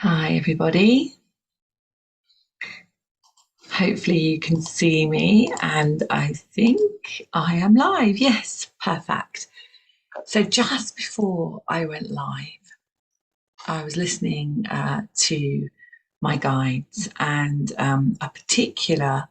Hi, everybody. Hopefully you can see me, and I think I am live. Yes, perfect. So just before I went live, I was listening to my guides, and a particular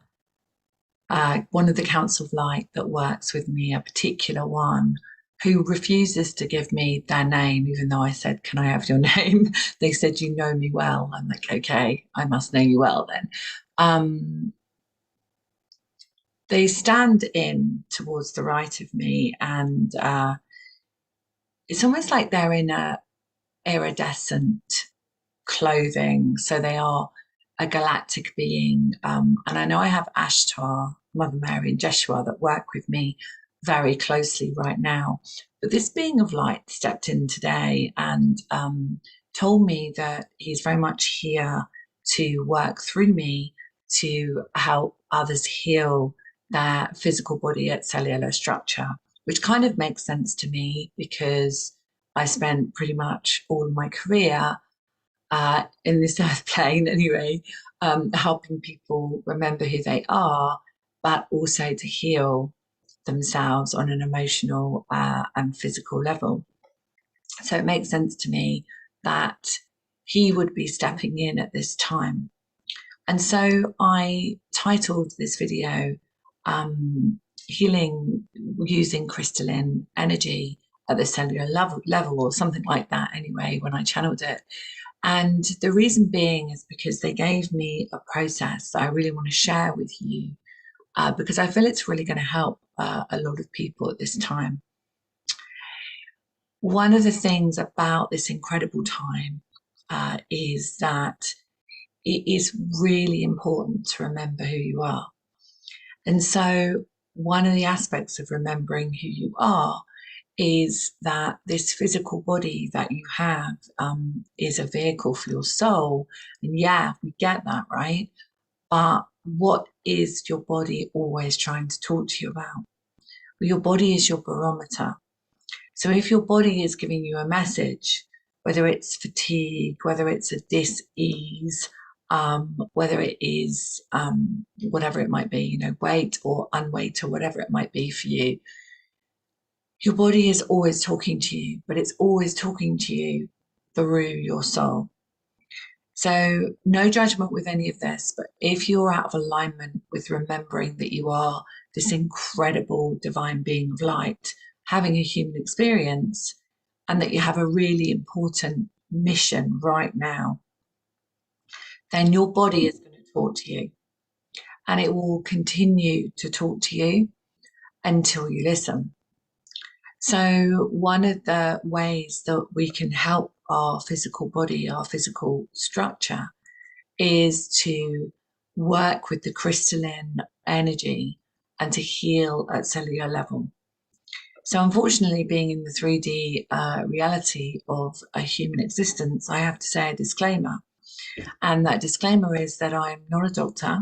one of the Council of Light that works with me, a particular one who refuses to give me their name, even though I said, "Can I have your name?" They said, "You know me well." I'm like, "Okay, I must know you well then." They stand in towards the right of me, and it's almost like they're in a iridescent clothing. So they are a galactic being. And I know I have Ashtar, Mother Mary, and Jeshua that work with me very closely right now. But this being of light stepped in today and told me that he's very much here to work through me to help others heal their physical body at cellular structure, which kind of makes sense to me because I spent pretty much all of my career in this earth plane anyway, helping people remember who they are, but also to heal themselves on an emotional and physical level. So it makes sense to me that he would be stepping in at this time. And so I titled this video Healing Using Crystalline Energy at the Cellular level, or something like that anyway, when I channeled it. And the reason being is because they gave me a process that I really want to share with you because I feel it's really going to help a lot of people at this time. One of the things about this incredible time is that it is really important to remember who you are. And so one of the aspects of remembering who you are is that this physical body that you have is a vehicle for your soul. And yeah, we get that, right? But what is your body always trying to talk to you about? Well, your body is your barometer. So if your body is giving you a message, whether it's fatigue, whether it's a dis-ease, whether it is whatever it might be, weight or unweight or whatever it might be for you, your body is always talking to you, but it's always talking to you through your soul. So no judgment with any of this, but if you're out of alignment with remembering that you are this incredible divine being of light, having a human experience, and that you have a really important mission right now, then your body is going to talk to you, and it will continue to talk to you until you listen. So one of the ways that we can help our physical body, our physical structure, is to work with the crystalline energy and to heal at cellular level. So unfortunately, being in the 3D reality of a human existence, I have to say a disclaimer. And that disclaimer is that I'm not a doctor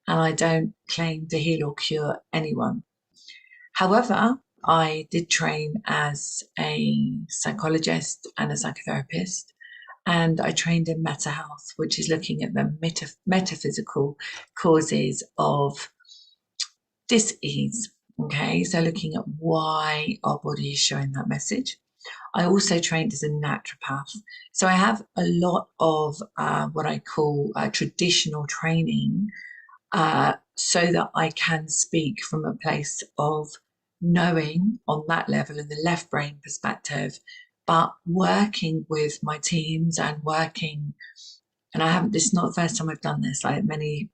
and I don't claim to heal or cure anyone. However, I did train as a psychologist and a psychotherapist, and I trained in meta health, which is looking at the metaphysical causes of dis-ease. Okay, so looking at why our body is showing that message. I also trained as a naturopath. So I have a lot of what I call traditional training so that I can speak from a place of knowing on that level in the left brain perspective, but working with my teams and working, and I haven't, this is not the first time I've done this, like many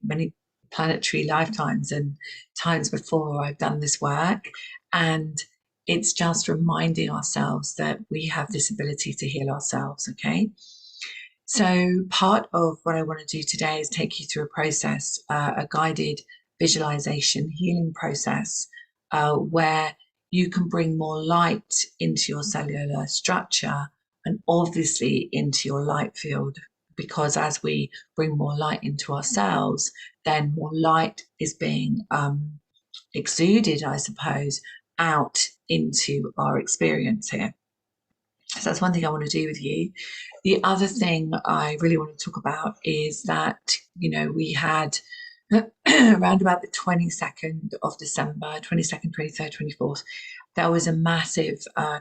planetary lifetimes and times before I've done this work. And it's just reminding ourselves that we have this ability to heal ourselves, okay? So part of what I want to do today is take you through a process, a guided visualization healing process, where you can bring more light into your cellular structure and obviously into your light field, because as we bring more light into our cells, then more light is being exuded, I suppose, out into our experience here. So that's one thing I want to do with you. The other thing I really want to talk about is that, we had around about the 22nd of December, 22nd, 23rd, 24th, there was a massive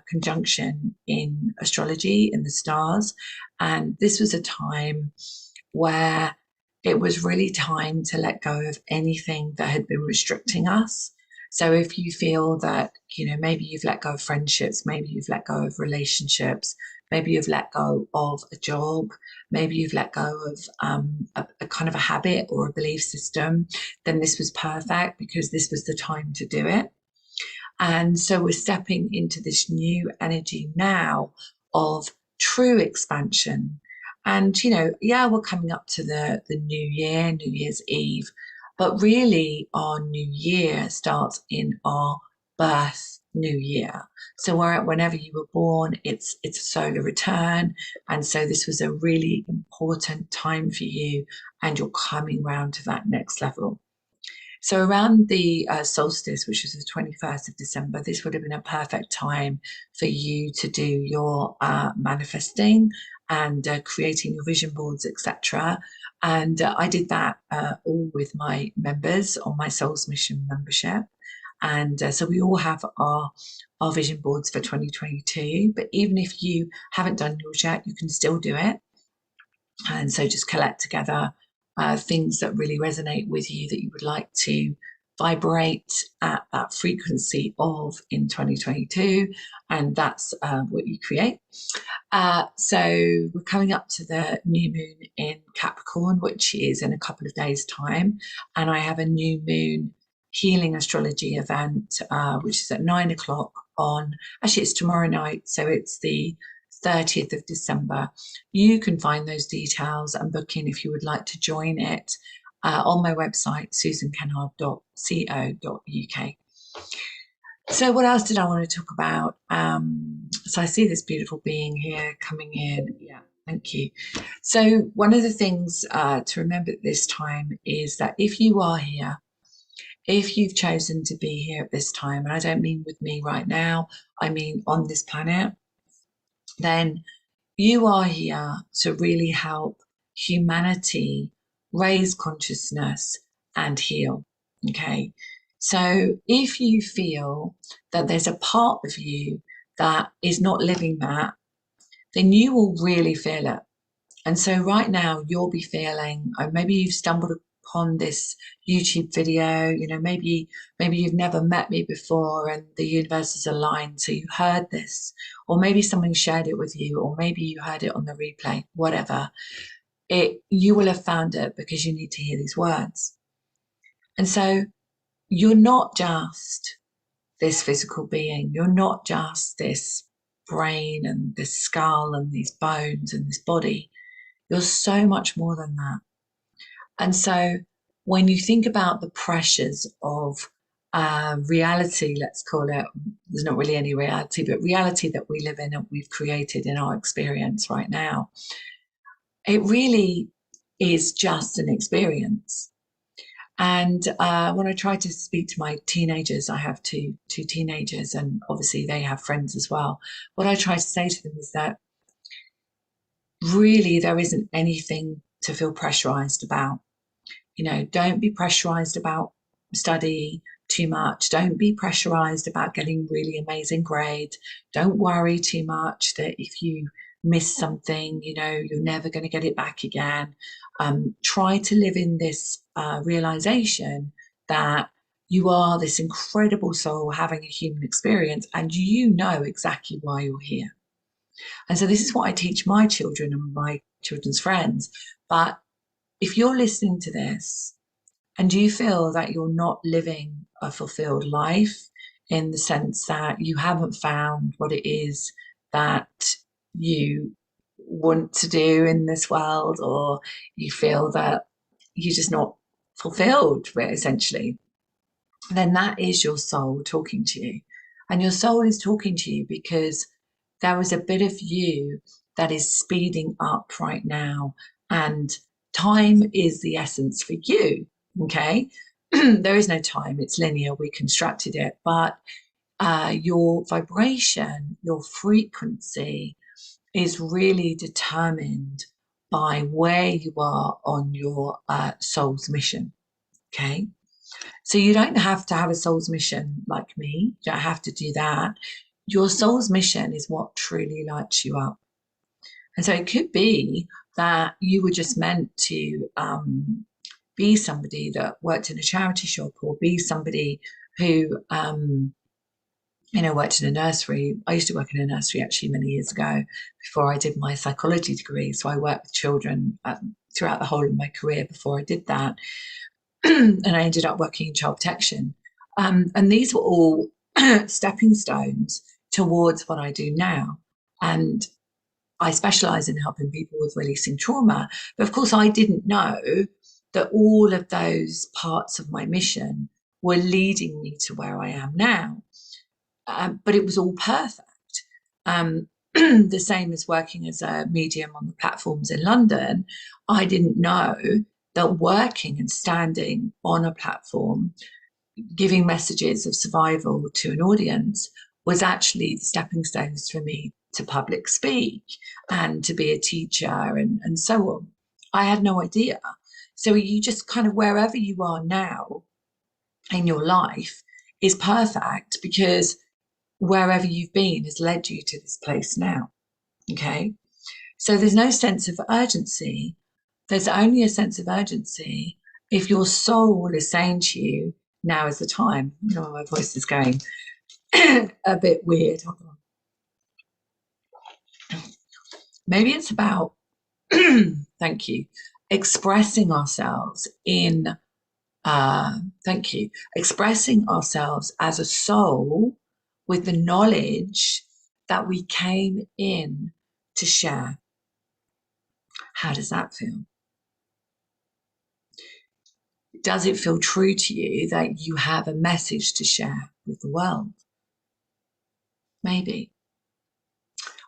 conjunction in astrology, in the stars. And this was a time where it was really time to let go of anything that had been restricting us. So if you feel that, maybe you've let go of friendships, maybe you've let go of relationships, maybe you've let go of a job, maybe you've let go of a kind of a habit or a belief system, then this was perfect because this was the time to do it. And so we're stepping into this new energy now of true expansion. And, we're coming up to the new year, New Year's Eve, but really our new year starts in our birth new year. So whenever you were born, it's a solar return. And so this was a really important time for you, and you're coming round to that next level. So around the solstice, which was the 21st of December, this would have been a perfect time for you to do your manifesting and creating your vision boards, etc. And I did that all with my members on my Soul's Mission membership. And so we all have our vision boards for 2022. But even if you haven't done yours yet, you can still do it. And so just collect together things that really resonate with you, that you would like to vibrate at that frequency of in 2022. And that's what you create. So we're coming up to the new moon in Capricorn, which is in a couple of days' time. And I have a new moon healing astrology event, which is at 9 o'clock actually it's tomorrow night. So it's the 30th of December. You can find those details and book in if you would like to join it on my website, susankennard.co.uk. So what else did I want to talk about? So I see this beautiful being here coming in. Yeah, thank you. So one of the things to remember at this time is that if you are here, if you've chosen to be here at this time, and I don't mean with me right now, I mean on this planet, then you are here to really help humanity raise consciousness and heal. Okay. So if you feel that there's a part of you that is not living that, then you will really feel it. And so right now you'll be feeling, maybe you've stumbled upon this YouTube video, maybe you've never met me before and the universe is aligned, so you heard this, or maybe someone shared it with you, or maybe you heard it on the replay, whatever. You will have found it because you need to hear these words. And so you're not just this physical being, you're not just this brain and this skull and these bones and this body. You're so much more than that. And so when you think about the pressures of reality, let's call it, there's not really any reality, but reality that we live in and we've created in our experience right now, it really is just an experience. And when I try to speak to my teenagers, I have two teenagers, and obviously they have friends as well. What I try to say to them is that really there isn't anything to feel pressurized about. Don't be pressurized about study too much. Don't be pressurized about getting really amazing grades. Don't worry too much that if you miss something, you're never going to get it back again. Try to live in this realization that you are this incredible soul having a human experience, and you know exactly why you're here. And so this is what I teach my children and my children's friends. But if you're listening to this and you feel that you're not living a fulfilled life, in the sense that you haven't found what it is that you want to do in this world, or you feel that you're just not fulfilled, essentially, then that is your soul talking to you. And your soul is talking to you because there is a bit of you that is speeding up right now. And time is the essence for you. Okay. There is no time. It's linear. We constructed it. But your vibration, your frequency is really determined by where you are on your soul's mission. Okay. So you don't have to have a soul's mission like me. You don't have to do that. Your soul's mission is what truly lights you up. And so it could be that you were just meant to be somebody that worked in a charity shop, or be somebody who, worked in a nursery. I used to work in a nursery actually many years ago before I did my psychology degree. So I worked with children throughout the whole of my career before I did that. And I ended up working in child protection. And these were all stepping stones towards what I do now. And I specialize in helping people with releasing trauma. But of course, I didn't know that all of those parts of my mission were leading me to where I am now. But it was all perfect. The same as working as a medium on the platforms in London. I didn't know that working and standing on a platform, giving messages of survival to an audience, was actually the stepping stones for me to public speak and to be a teacher and so on. I had no idea. So you just kind of, wherever you are now in your life is perfect, because wherever you've been has led you to this place now. Okay. So there's no sense of urgency. There's only a sense of urgency if your soul is saying to you, now is the time. Oh, my voice is going a bit weird. Hold on. Maybe it's about, thank you, expressing ourselves in, thank you, expressing ourselves as a soul with the knowledge that we came in to share. How does that feel? Does it feel true to you that you have a message to share with the world? Maybe.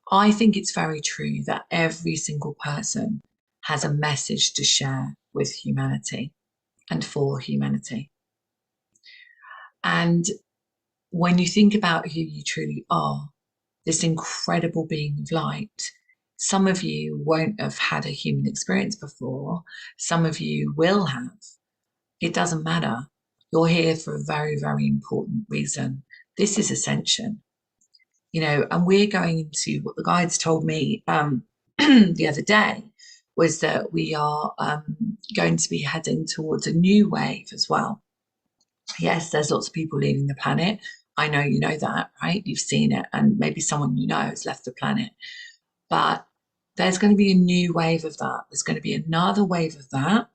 I think it's very true that every single person has a message to share with humanity and for humanity. And when you think about who you truly are, this incredible being of light, some of you won't have had a human experience before. Some of you will have. It doesn't matter. You're here for a very, very important reason. This is Ascension. And we're going into what the guides told me the other day, was that we are going to be heading towards a new wave as well. Yes, there's lots of people leaving the planet. I know you know that, right? You've seen it, and maybe someone you know has left the planet. But there's going to be a new wave of that. There's going to be another wave of that.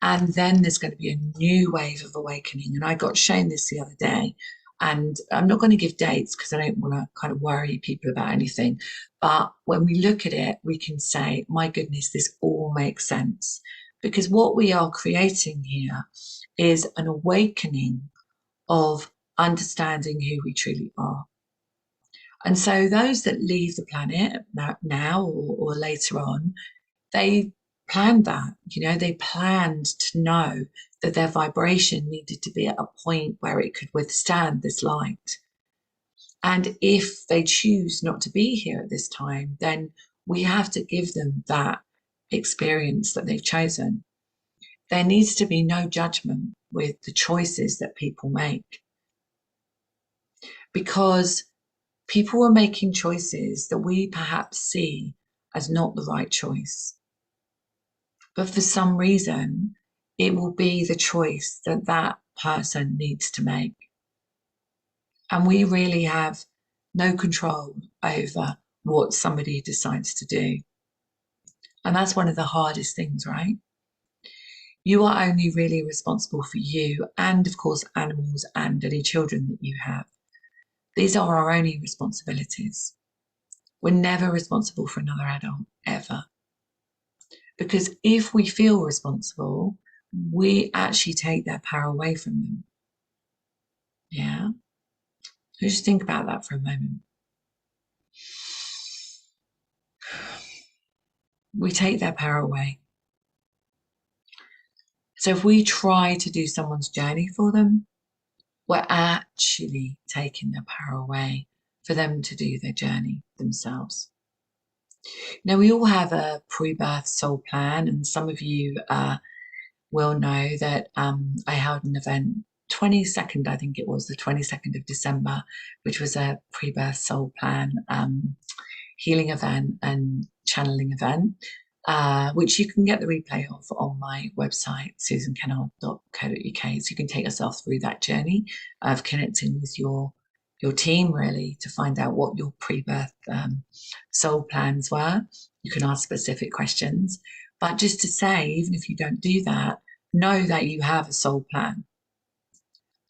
And then there's going to be a new wave of awakening. And I got shown this the other day. And I'm not going to give dates because I don't want to kind of worry people about anything. But when we look at it, we can say, my goodness, this all makes sense. Because what we are creating here is an awakening of understanding who we truly are. And so those that leave the planet now or later on, they planned that. They planned to know that their vibration needed to be at a point where it could withstand this light. And if they choose not to be here at this time, then we have to give them that experience that they've chosen. There needs to be no judgment with the choices that people make, because people are making choices that we perhaps see as not the right choice. But for some reason, it will be the choice that that person needs to make. And we really have no control over what somebody decides to do. And that's one of the hardest things, right? You are only really responsible for you and, of course, animals and any children that you have. These are our only responsibilities. We're never responsible for another adult, ever. Because if we feel responsible, we actually take their power away from them. Yeah? So just think about that for a moment. We take their power away. So if we try to do someone's journey for them, we're actually taking their power away for them to do their journey themselves. Now, we all have a pre-birth soul plan, and some of you will know that I held an event 22nd, I think it was the 22nd of December, which was a pre-birth soul plan healing event and channeling event, which you can get the replay of on my website, susankennard.co.uk. So you can take yourself through that journey of connecting with your team, really, to find out what your pre-birth soul plans were. You can ask specific questions. But just to say, even if you don't do that, know that you have a soul plan.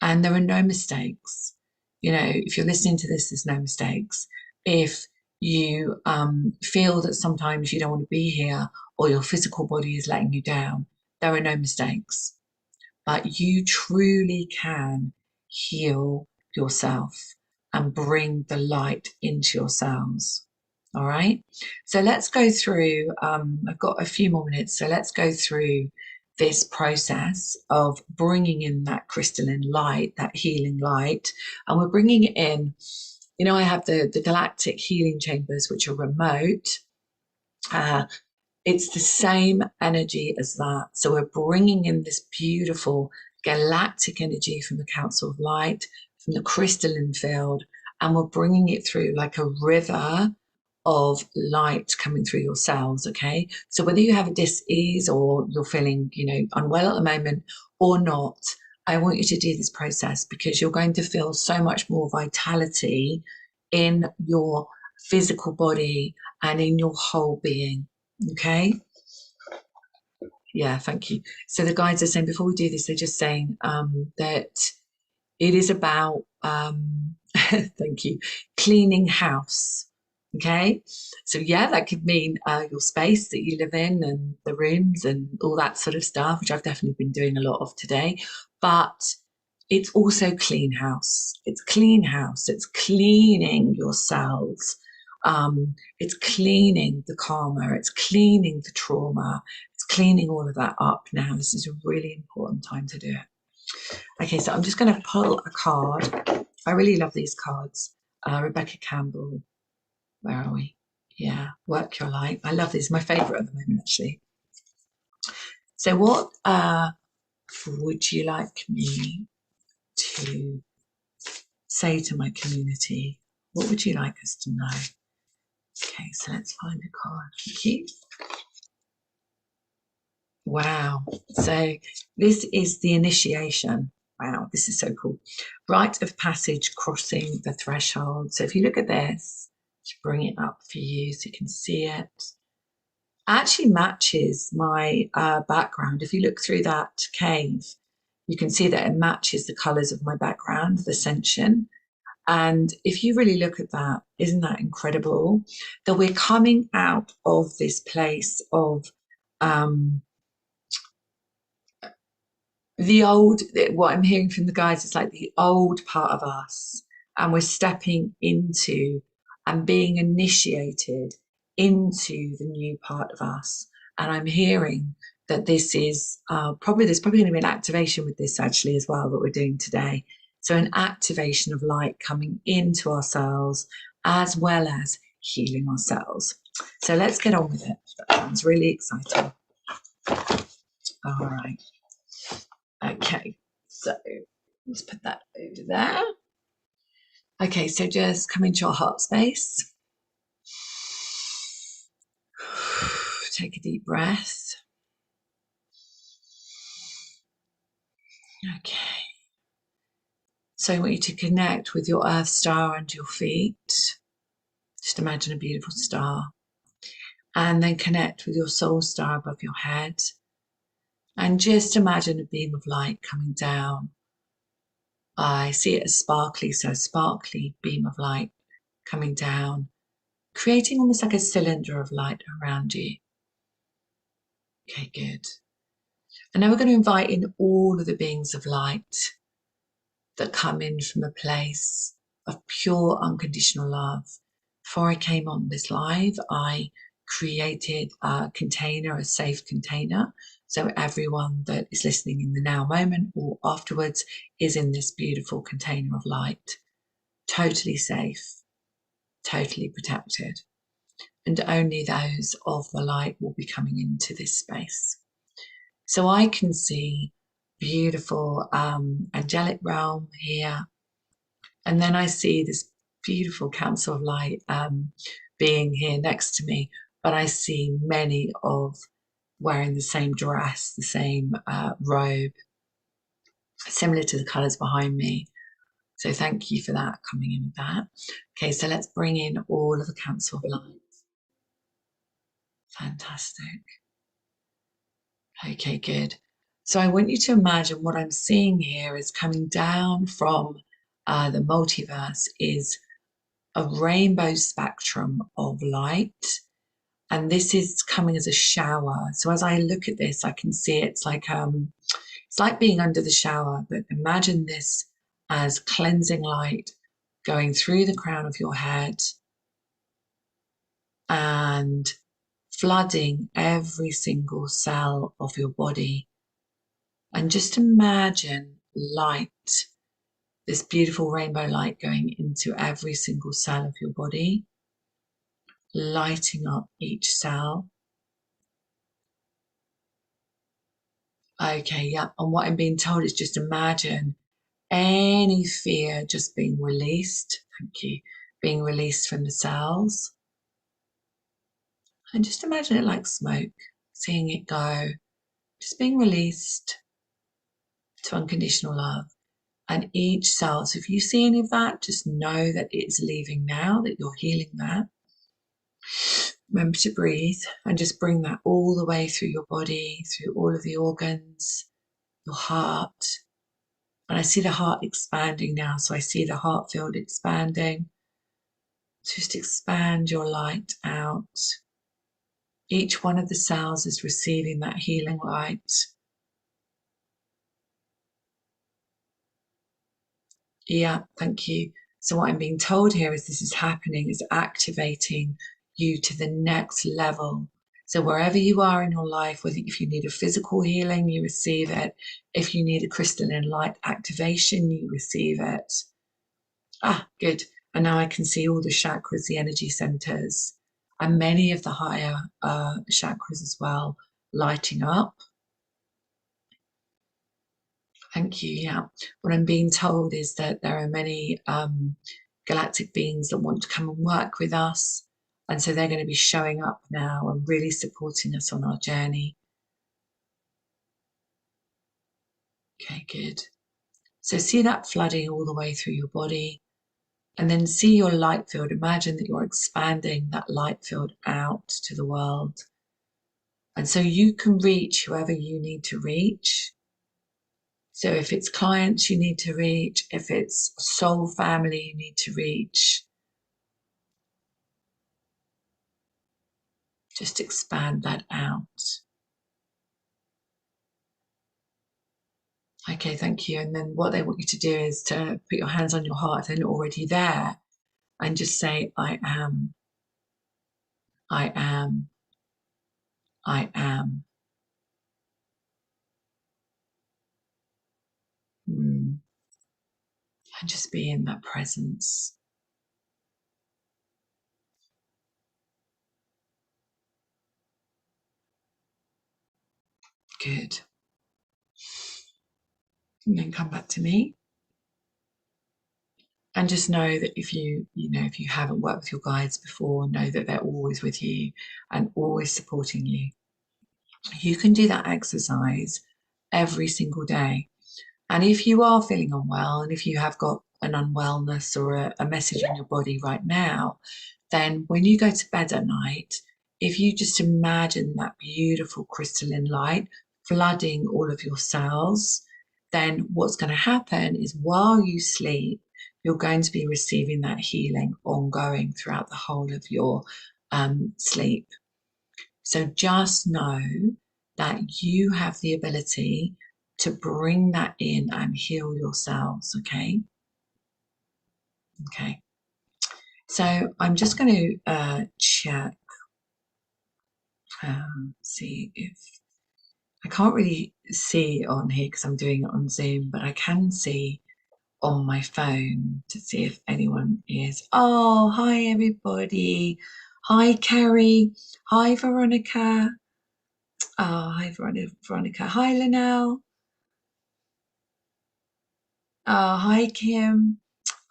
And there are no mistakes. You know, if you're listening to this, there's no mistakes. If you feel that sometimes you don't want to be here or your physical body is letting you down, there are no mistakes. But you truly can heal yourself and bring the light into your cells. All right. So let's go through, I've got a few more minutes. So let's go through this process of bringing in that crystalline light, that healing light. And we're bringing it in, you know, I have the galactic healing chambers, which are remote. It's the same energy as that. So we're bringing in this beautiful galactic energy from the Council of Light, from the crystalline field, and we're bringing it through like a river of light coming through your cells. Okay, so whether you have a dis-ease or you're feeling, you know, unwell at the moment or not, I want you to do this process because you're going to feel so much more vitality in your physical body and in your whole being. Okay. Yeah, thank you. So the guides are saying, before we do this, they're just saying that it is about thank you, cleaning house. Okay, so yeah, that could mean your space that you live in and the rooms and all that sort of stuff, which I've definitely been doing a lot of today. But it's also clean house. It's clean house. It's cleaning your cells. It's cleaning the karma. It's cleaning the trauma. It's cleaning all of that up now. This is a really important time to do it. Okay, so I'm just going to pull a card. I really love these cards. Rebecca Campbell. Where are we? Yeah, Work Your Light. I love these. My favourite at the moment, actually. So what would you like me to say to my community? What would you like us to know? Okay, so let's find a card. Thank you. Wow. So this is the initiation. Wow, this is so cool. Rite of passage, crossing the threshold. So if you look at this, just bring it up for you so you can see it. Actually matches my background. If you look through that cave, you can see that it matches the colours of my background, the Ascension. And if you really look at that, isn't that incredible? That we're coming out of this place of the old, what I'm hearing from the guys is like the old part of us, and we're stepping into and being initiated into the new part of us. And I'm hearing that this is there's probably going to be an activation with this actually as well that we're doing today. So an activation of light coming into ourselves as well as healing ourselves. So let's get on with it. That sounds really exciting. All right. Okay, so let's put that over there. Okay, so just come into your heart space. Take a deep breath. Okay. So I want you to connect with your earth star under your feet. Just imagine a beautiful star. And then connect with your soul star above your head. And just imagine a beam of light coming down. I see it as sparkly, so a sparkly beam of light coming down, creating almost like a cylinder of light around you. Okay, good. And now we're going to invite in all of the beings of light that come in from a place of pure unconditional love. Before I came on this live, I created a container, a safe container. So everyone that is listening in the now moment or afterwards is in this beautiful container of light, totally safe, totally protected. And only those of the light will be coming into this space. So I can see beautiful angelic realm here. And then I see this beautiful council of light being here next to me. But I see many of wearing the same dress, the same robe, similar to the colours behind me. So thank you for that, coming in with that. Okay, so let's bring in all of the council of light. Fantastic. Okay, good. So I want you to imagine what I'm seeing here is coming down from the multiverse is a rainbow spectrum of light. And this is coming as a shower. So as I look at this, I can see it's like being under the shower, but imagine this as cleansing light going through the crown of your head and flooding every single cell of your body. And just imagine light, this beautiful rainbow light going into every single cell of your body, lighting up each cell. Okay, yeah. And what I'm being told is just imagine any fear just being released. Thank you. Being released from the cells. And just imagine it like smoke, seeing it go, just being released to unconditional love. And each cell, so if you see any of that, just know that it's leaving now, that you're healing that. Remember to breathe and just bring that all the way through your body, through all of the organs, your heart. And I see the heart expanding now, so I see the heart field expanding. Just expand your light out. Each one of the cells is receiving that healing light. Yeah, thank you. So what I'm being told here is this is happening, is activating you to the next level. So wherever you are in your life, whether if you need a physical healing, you receive it. If you need a crystalline light activation, you receive it. Ah, good. And now I can see all the chakras, the energy centers, and many of the higher chakras as well, lighting up. Thank you. Yeah. What I'm being told is that there are many galactic beings that want to come and work with us. And so they're going to be showing up now and really supporting us on our journey. Okay, good. So see that flooding all the way through your body. And then see your light field. Imagine that you're expanding that light field out to the world. And so you can reach whoever you need to reach. So if it's clients you need to reach, if it's soul family you need to reach, just expand that out. Okay, thank you. And then what they want you to do is to put your hands on your heart if they're not already there and just say, I am, I am, I am. And just be in that presence. Good. And then come back to me. And just know that if you haven't worked with your guides before, know that they're always with you and always supporting you. You can do that exercise every single day. And if you are feeling unwell, and if you have got an unwellness or a message in your body right now, then when you go to bed at night, if you just imagine that beautiful crystalline light flooding all of your cells, then what's going to happen is while you sleep, you're going to be receiving that healing ongoing throughout the whole of your sleep. So just know that you have the ability to bring that in and heal yourselves, okay? Okay. So I'm just going to check See if I can't really see it on here because I'm doing it on Zoom, but I can see on my phone to see if anyone is. Oh, hi everybody. Hi Carrie. Hi Veronica. Oh, hi Veronica. Hi Linnell. Oh, hi Kim.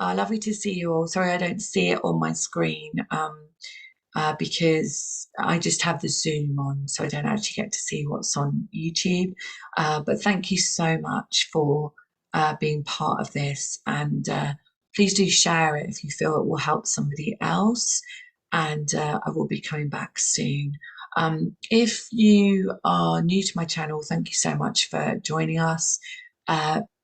Lovely to see you all. Sorry I don't see it on my screen. Because I just have the Zoom on, so I don't actually get to see what's on YouTube. But thank you so much for being part of this, and please do share it if you feel it will help somebody else. And I will be coming back soon. If you are new to my channel, thank you so much for joining us.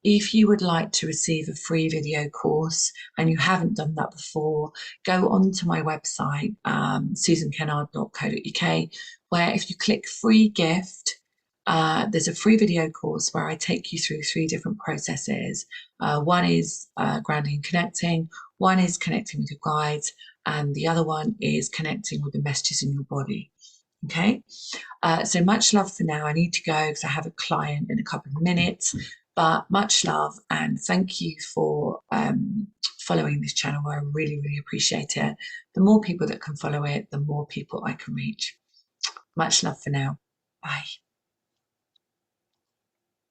If you would like to receive a free video course and you haven't done that before, go onto my website, susankennard.co.uk, where if you click free gift, there's a free video course where I take you through 3 different processes. One is grounding and connecting, one is connecting with your guides, and the other one is connecting with the messages in your body. Okay, so much love for now. I need to go because I have a client in a couple of minutes, but much love and thank you for following this channel. I really, really appreciate it. The more people that can follow it, the more people I can reach. Much love for now. Bye.